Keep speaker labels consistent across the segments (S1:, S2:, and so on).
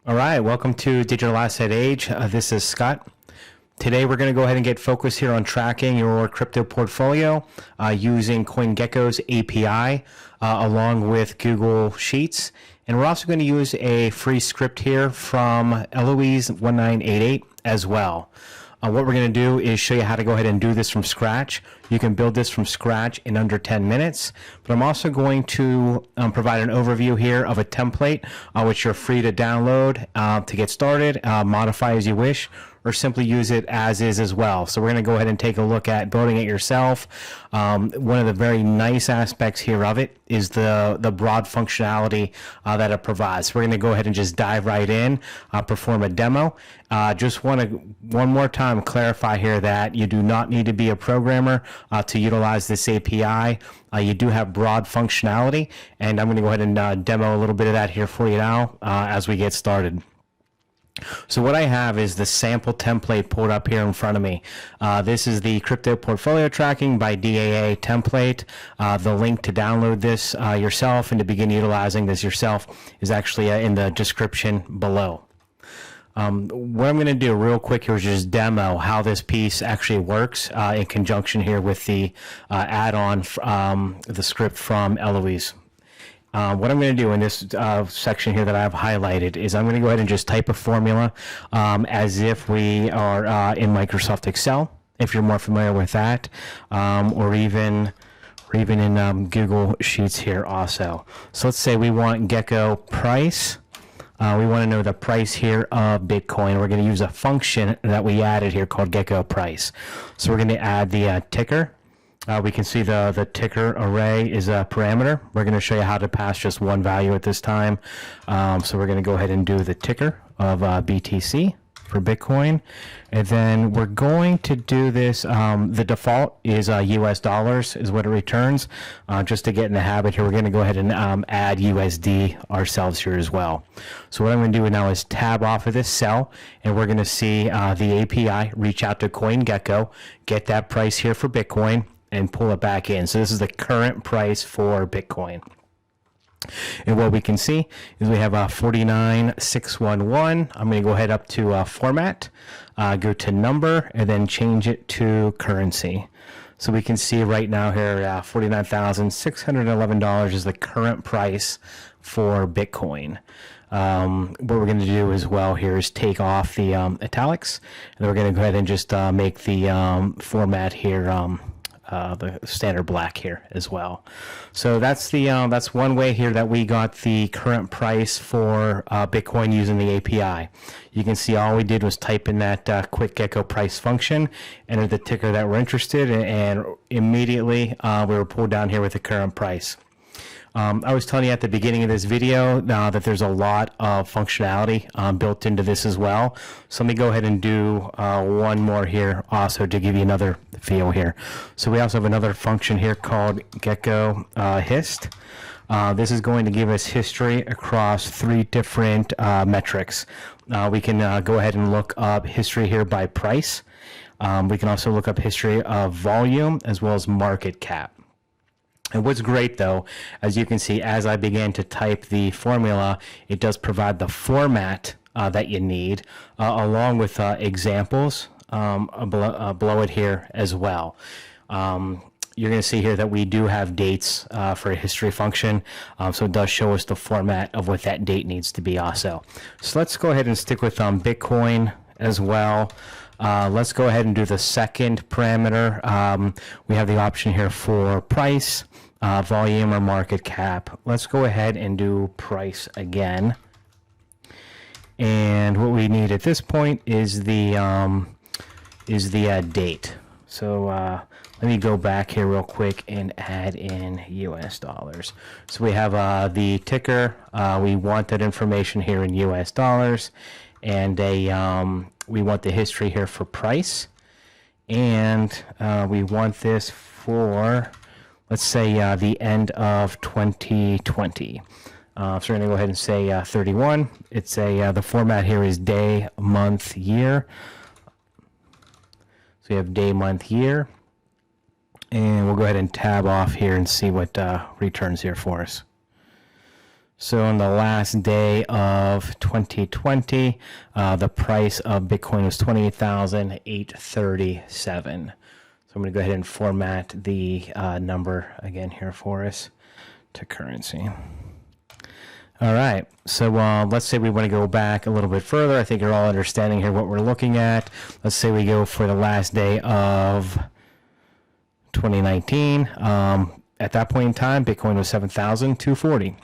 S1: All right, welcome to Digital Asset Age. This is Scott. Today we're going to go ahead and get focused here on tracking your crypto portfolio using CoinGecko's API along with Google Sheets. And we're also going to use a free script here from Eloise1988 as well. What we're going to do is show you how to go ahead and do this from scratch. You can build this from scratch in under 10 minutes, but I'm also going to provide an overview here of a template which you're free to download to get started, modify as you wish, or simply use it as is as well. So we're going to go ahead and take a look at building it yourself. One of the very nice aspects here of it is the broad functionality that it provides. So we're going to go ahead and just dive right in, perform a demo. Just want to one more time clarify here that you do not need to be a programmer to utilize this API. You do have broad functionality, and I'm going to go ahead and demo a little bit of that here for you now as we get started. So what I have is the sample template pulled up here in front of me. This is the crypto portfolio tracking by DAA template. The link to download this yourself and to begin utilizing this yourself is actually in the description below. What I'm going to do real quick here is just demo how this piece actually works in conjunction here with the add-on, the script from Eloise. What I'm going to do in this section here that I have highlighted is I'm going to go ahead and just type a formula as if we are in Microsoft Excel, if you're more familiar with that, or even in Google Sheets here also. So let's say we want Gecko price. We want to know the price here of Bitcoin. We're going to use a function that we added here called Gecko price. So we're going to add the ticker. We can see the ticker array is a parameter. We're going to show you how to pass just one value at this time. So we're going to go ahead and do the ticker of BTC for Bitcoin. And then we're going to do this. The default is US dollars is what it returns. Just to get in the habit here, we're going to go ahead and add USD ourselves here as well. So what I'm going to do now is tab off of this cell, and we're going to see the API reach out to CoinGecko, get that price here for Bitcoin, and pull it back in. So this is the current price for Bitcoin. And what we can see is we have 49,611. I'm going to go ahead up to format, go to number, and then change it to currency. So we can see right now here $49,611 is the current price for Bitcoin. What we're going to do as well here is take off the italics, and we're going to go ahead and just make the format here the standard black here as well. So that's that's one way here that we got the current price for Bitcoin using the API. You can see all we did was type in that quick Gecko price function, enter the ticker that we're interested in, and immediately we were pulled down here with the current price. I was telling you at the beginning of this video that there's a lot of functionality built into this as well. So let me go ahead and do one more here also to give you another feel here. So we also have another function here called Gecko Hist. This is going to give us history across 3 different metrics. We can go ahead and look up history here by price. We can also look up history of volume as well as market cap. And what's great, though, as you can see, as I began to type the formula, it does provide the format that you need, along with examples below it here as well. You're going to see here that we do have dates for a history function, so it does show us the format of what that date needs to be also. So let's go ahead and stick with Bitcoin as well. Let's go ahead and do the second parameter. We have the option here for price, volume, or market cap. Let's go ahead and do price again. And what we need at this point is the date. So let me go back here real quick and add in US dollars. So we have the ticker. We want that information here in US dollars, and we want the history here for price, and we want this for, let's say, the end of 2020. So we're going to go ahead and say 31. It's the format here is day, month, year. So we have day, month, year, and we'll go ahead and tab off here and see what returns here for us. So on the last day of 2020, the price of Bitcoin was 28,837. So I'm going to go ahead and format the number again here for us to currency. All right, so let's say we want to go back a little bit further. I think you're all understanding here what we're looking at. Let's say we go for the last day of 2019. At that point in time, Bitcoin was 7,240.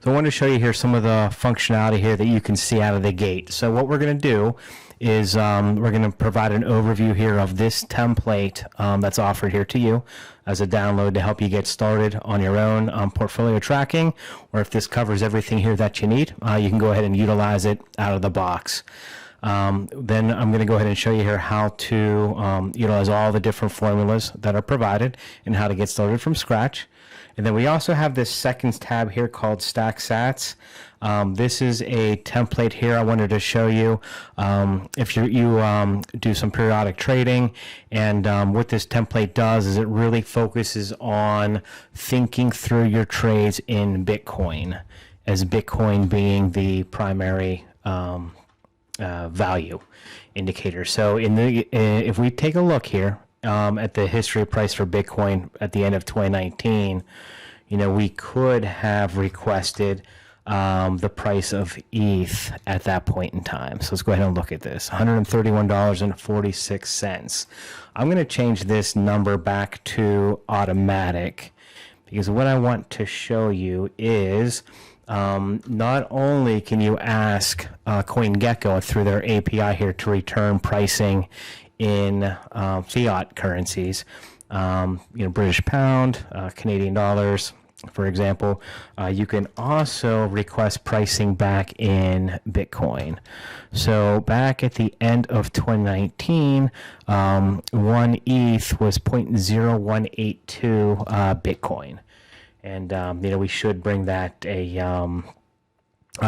S1: So I want to show you here some of the functionality here that you can see out of the gate. So what we're going to do is we're going to provide an overview here of this template that's offered here to you as a download to help you get started on your own portfolio tracking, or if this covers everything here that you need, you can go ahead and utilize it out of the box. Then I'm going to go ahead and show you here how to utilize all the different formulas that are provided and how to get started from scratch. And then we also have this seconds tab here called Stack Sats. This is a template here I wanted to show you if you do some periodic trading. And what this template does is it really focuses on thinking through your trades in Bitcoin, as Bitcoin being the primary value indicator. So if we take a look here at the history price for Bitcoin at the end of 2019, we could have requested the price of ETH at that point in time. So let's go ahead and look at this, $131.46. I'm going to change this number back to automatic, because what I want to show you is not only can you ask CoinGecko through their API here to return pricing in fiat currencies, British pound, Canadian dollars, for example, you can also request pricing back in Bitcoin. So back at the end of 2019, one ETH was 0.0182 Bitcoin. And, we should bring that a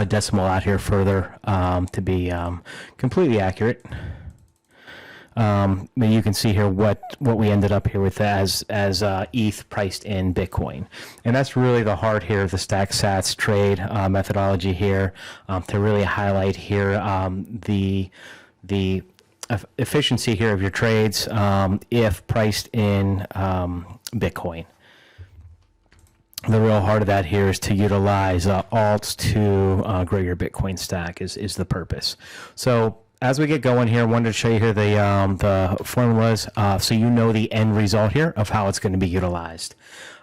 S1: decimal out here further to be completely accurate. But you can see here what we ended up here with as ETH priced in Bitcoin. And that's really the heart here of the Stack Sats trade methodology here, to really highlight here the efficiency here of your trades if priced in Bitcoin. The real heart of that here is to utilize alts to grow your Bitcoin stack is the purpose. So as we get going here, I wanted to show you here the formulas so you know the end result here of how it's going to be utilized.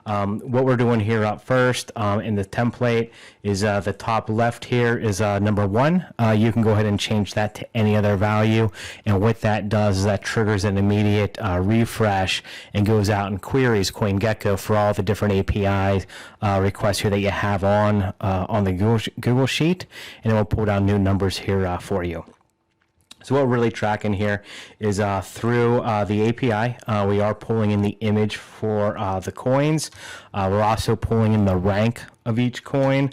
S1: What we're doing here up first in the template is the top left here is number 1. You can go ahead and change that to any other value, and what that does is that triggers an immediate refresh and goes out and queries CoinGecko for all the different API requests here that you have on the Google Sheet, and it will pull down new numbers here for you. So what we're really tracking here is through the API, we are pulling in the image for the coins. We're also pulling in the rank of each coin.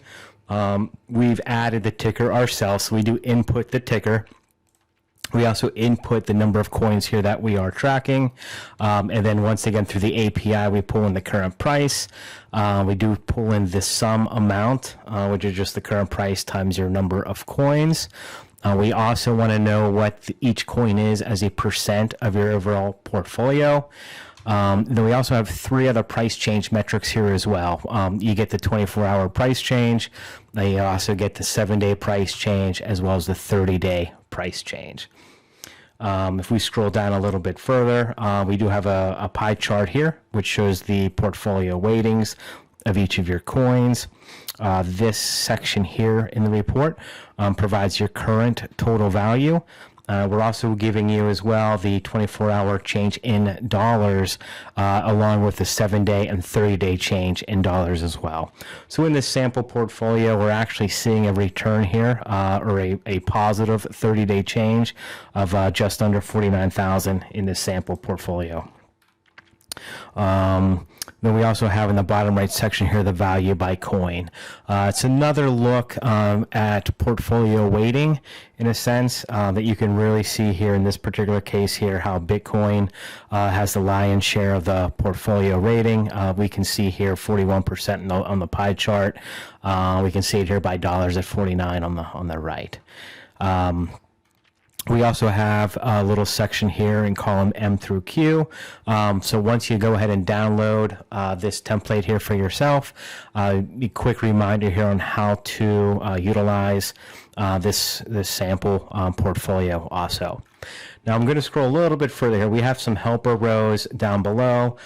S1: We've added the ticker ourselves, so we do input the ticker. We also input the number of coins here that we are tracking. And then once again, through the API, we pull in the current price. We do pull in the sum amount, which is just the current price times your number of coins. We also want to know what each coin is as a percent of your overall portfolio. Then we also have 3 other price change metrics here as well. You get the 24-hour price change. You also get the 7-day price change, as well as the 30-day price change. If we scroll down a little bit further, we do have a pie chart here, which shows the portfolio weightings of each of your coins. This section here in the report provides your current total value. We're also giving you as well the 24-hour change in dollars, along with the 7-day and 30-day change in dollars as well. So in this sample portfolio, we're actually seeing a return here, or a positive 30-day change of just under 49,000 in this sample portfolio. Then we also have in the bottom right section here the value by coin. It's another look at portfolio weighting in a sense that you can really see here in this particular case here how Bitcoin has the lion's share of the portfolio rating. We can see here 41% on the pie chart. We can see it here by dollars at 49 on the right. We also have a little section here in column M through Q. So once you go ahead and download this template here for yourself, a quick reminder here on how to utilize this sample portfolio also. Now I'm going to scroll a little bit further here. We have some helper rows down below.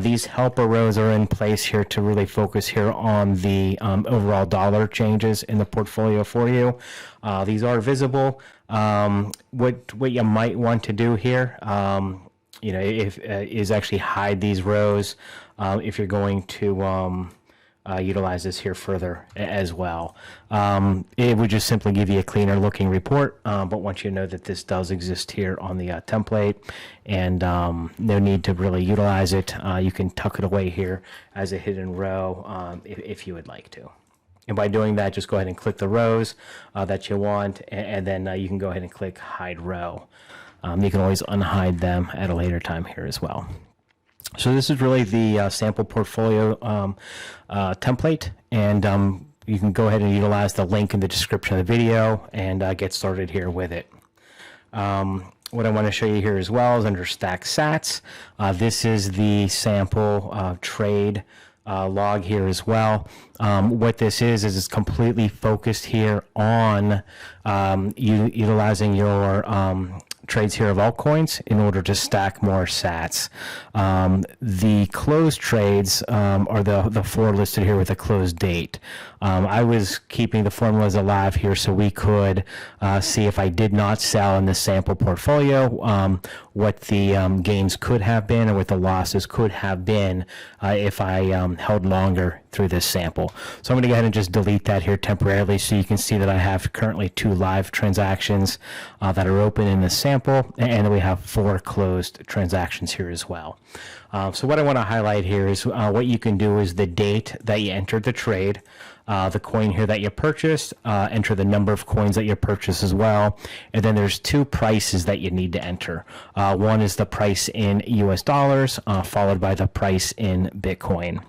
S1: These helper rows are in place here to really focus here on the overall dollar changes in the portfolio for you. These are visible. What you might want to do here, is actually hide these rows if you're going to utilize this here further as well. It would just simply give you a cleaner looking report, but once you know that this does exist here on the template and no need to really utilize it, you can tuck it away here as a hidden row if you would like to. And by doing that, just go ahead and click the rows that you want, and then you can go ahead and click hide row. You can always unhide them at a later time here as well. So this is really the sample portfolio template, and you can go ahead and utilize the link in the description of the video and get started here with it. What I want to show you here as well is under Stack Sats. This is the sample trade log here as well. What this is it's completely focused here on utilizing your trades here of altcoins in order to stack more sats. The closed trades are the four listed here with a closed date. I was keeping the formulas alive here so we could see if I did not sell in the sample portfolio, what the gains could have been or what the losses could have been if I held longer through this sample. So I'm going to go ahead and just delete that here temporarily so you can see that I have currently 2 live transactions that are open in the sample, and we have 4 closed transactions here as well. So what I want to highlight here is what you can do is the date that you entered the trade, the coin here that you purchased, enter the number of coins that you purchased as well, and then there's 2 prices that you need to enter. One is the price in US dollars, followed by the price in Bitcoin.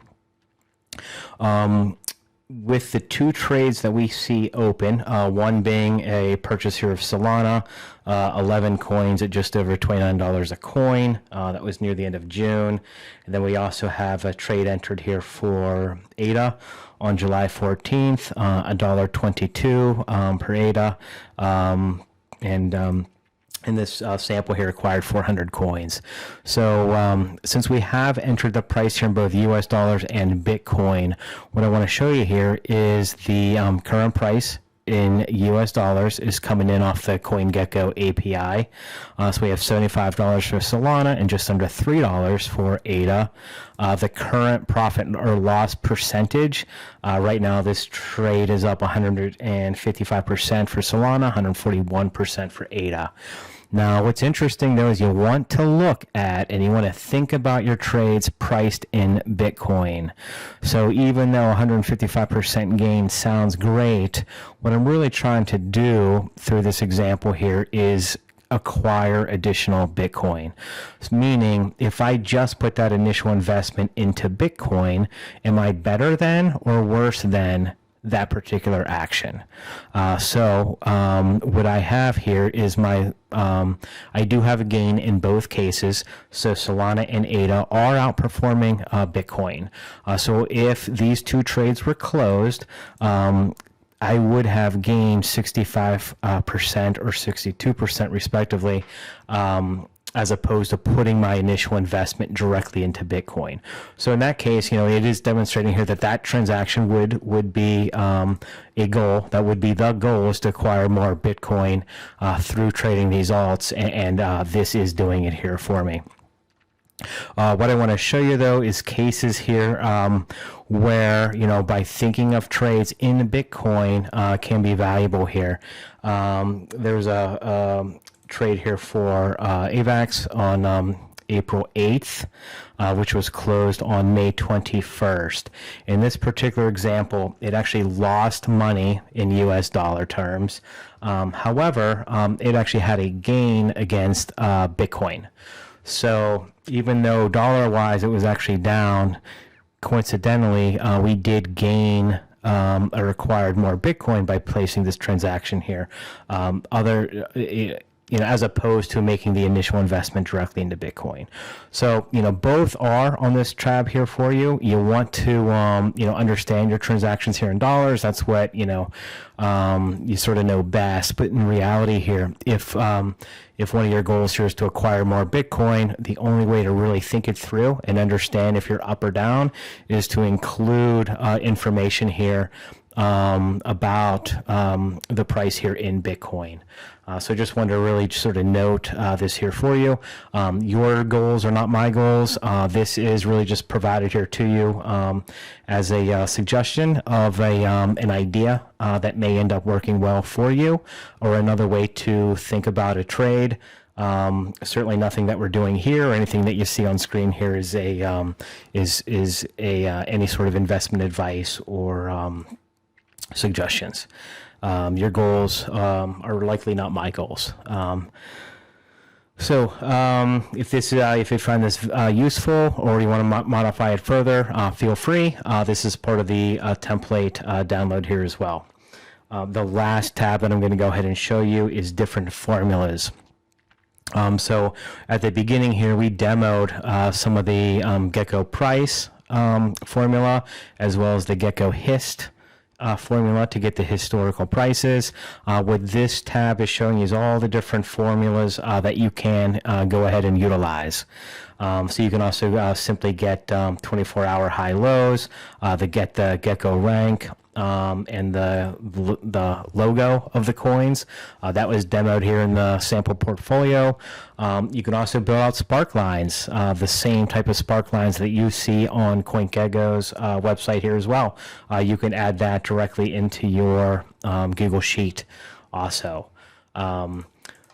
S1: With the 2 trades that we see open, one being a purchase here of Solana, 11 coins at just over $29 a coin. That was near the end of June. And then we also have a trade entered here for ADA on July 14th, $1.22 per ADA. And this sample here acquired 400 coins. So since we have entered the price here in both US dollars and Bitcoin, what I want to show you here is the current price in US dollars is coming in off the CoinGecko API. So we have $75 for Solana and just under $3 for ADA. The current profit or loss percentage, right now this trade is up 155% for Solana, 141% for ADA. Now, what's interesting, though, is you want to look at and you want to think about your trades priced in Bitcoin. So even though 155% gain sounds great, what I'm really trying to do through this example here is acquire additional Bitcoin. Meaning, if I just put that initial investment into Bitcoin, am I better than or worse than that particular action? So what I have here is my I do have a gain in both cases. So Solana and ADA are outperforming Bitcoin. So if these 2 trades were closed, I would have gained 65% or 62% respectively, as opposed to putting my initial investment directly into Bitcoin. So in that case, it is demonstrating here that that transaction would be a goal. That would be the goal, is to acquire more Bitcoin through trading these alts, and this is doing it here for me. What I want to show you, though, is cases here where, by thinking of trades in Bitcoin can be valuable here. There's a trade here for AVAX on April 8th, which was closed on May 21st. In this particular example, it actually lost money in US dollar terms. However, it actually had a gain against Bitcoin. So even though dollar-wise it was actually down, coincidentally, we did gain or acquired more Bitcoin by placing this transaction here. As opposed to making the initial investment directly into Bitcoin. So, both are on this tab here for you. You want to, understand your transactions here in dollars. That's what, you sort of know best. But in reality here, if one of your goals here is to acquire more Bitcoin, the only way to really think it through and understand if you're up or down is to include information here about the price here in Bitcoin. So just wanted to really sort of note this here for you. Your goals are not my goals. This is really just provided here to you as a suggestion of an idea that may end up working well for you, or another way to think about a trade. Certainly nothing that we're doing here or anything that you see on screen here is any sort of investment advice or suggestions. Your goals are likely not my goals. So if you find this useful, or you want to modify it further, feel free. This is part of the template download here as well. The last tab that I'm going to go ahead and show you is different formulas. So at the beginning here, we demoed some of the Gecko price formula, as well as the Gecko hist formula to get the historical prices. What this tab is showing you is all the different formulas that you can go ahead and utilize. So you can also simply get 24-hour high lows, get the Gecko rank, and the logo of the coins. That was demoed here in the sample portfolio. You can also build out spark lines, the same type of spark lines that you see on CoinGecko's website here as well. You can add that directly into your Google Sheet also.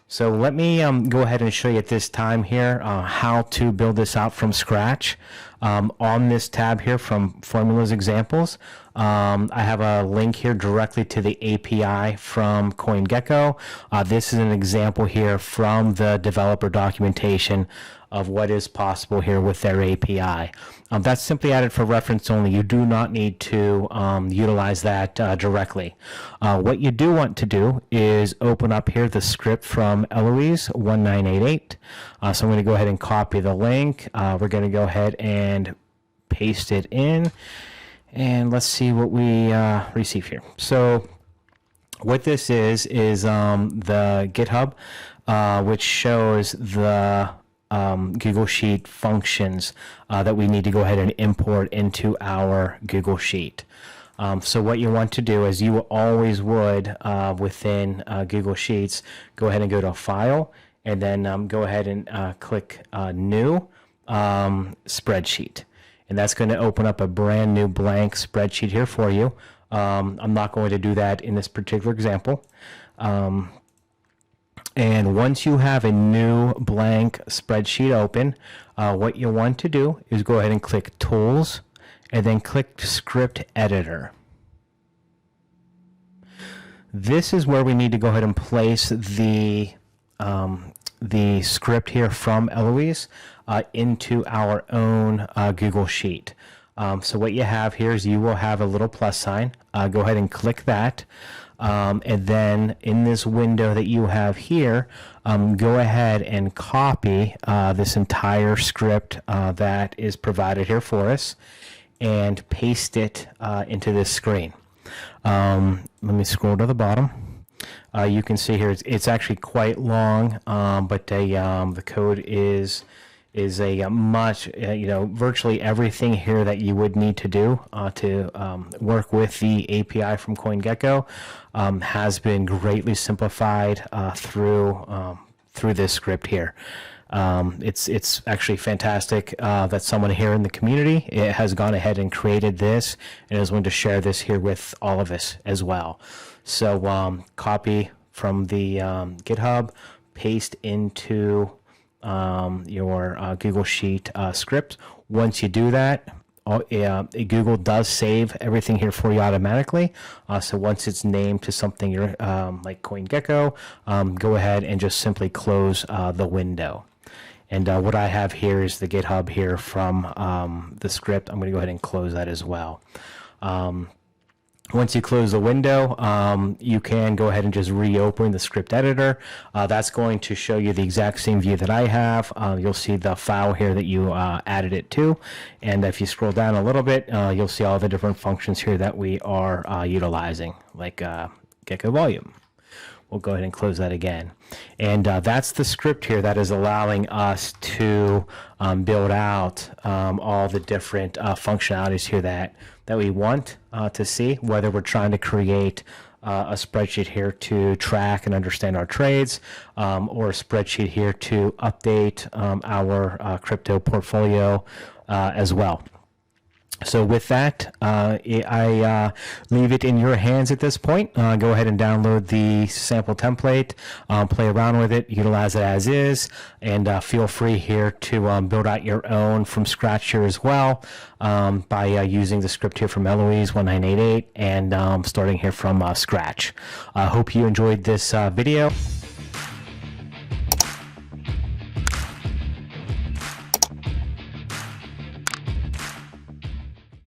S1: So let me go ahead and show you at this time here how to build this out from scratch. On this tab here from Formulas Examples, I have a link here directly to the API from CoinGecko. This is an example here from the developer documentation of what is possible here with their API. That's simply added for reference only. You do not need to utilize that directly. What you do want to do is open up here the script from Eloise 1988. So I'm going to go ahead and copy the link. We're going to go ahead and paste it in, and let's see what we receive here. So what this is the GitHub, which shows the Google Sheet functions that we need to go ahead and import into our Google Sheet. So what you want to do, as you always would within Google Sheets, go ahead and go to File, and then go ahead and click New Spreadsheet. And that's going to open up a brand new blank spreadsheet here for you. I'm not going to do that in this particular example. And once you have a new blank spreadsheet open, what you want to do is go ahead and click Tools, and then click Script Editor. This is where we need to go ahead and place the script here from Eloise into our own Google Sheet. So what you have here is you will have a little plus sign. Go ahead and click that. And then in this window that you have here, go ahead and copy this entire script that is provided here for us and paste it into this screen. Let me scroll to the bottom. You can see here it's actually quite long, but the code is a much, virtually everything here that you would need to do to work with the API from CoinGecko has been greatly simplified through this script here. It's actually fantastic that someone here in the community has gone ahead and created this and is willing to share this here with all of us as well. So copy from the GitHub, paste into your Google Sheet script. Once you do that, Google does save everything here for you automatically. So once it's named to something you're, like CoinGecko, go ahead and just simply close the window. And what I have here is the GitHub here from the script. I'm going to go ahead and close that as well. Once you close the window, you can go ahead and just reopen the script editor. That's going to show you the exact same view that I have. You'll see the file here that you added it to. And if you scroll down a little bit, you'll see all the different functions here that we are utilizing, like Gecko Volume. We'll go ahead and close that again. And that's the script here that is allowing us to build out all the different functionalities here that we want to see, whether we're trying to create a spreadsheet here to track and understand our trades, or a spreadsheet here to update our crypto portfolio as well. So with that, I leave it in your hands at this point. Go ahead and download the sample template, play around with it, utilize it as is, and feel free here to build out your own from scratch here as well by using the script here from Eloise 1988 and starting here from scratch. Hope you enjoyed this video.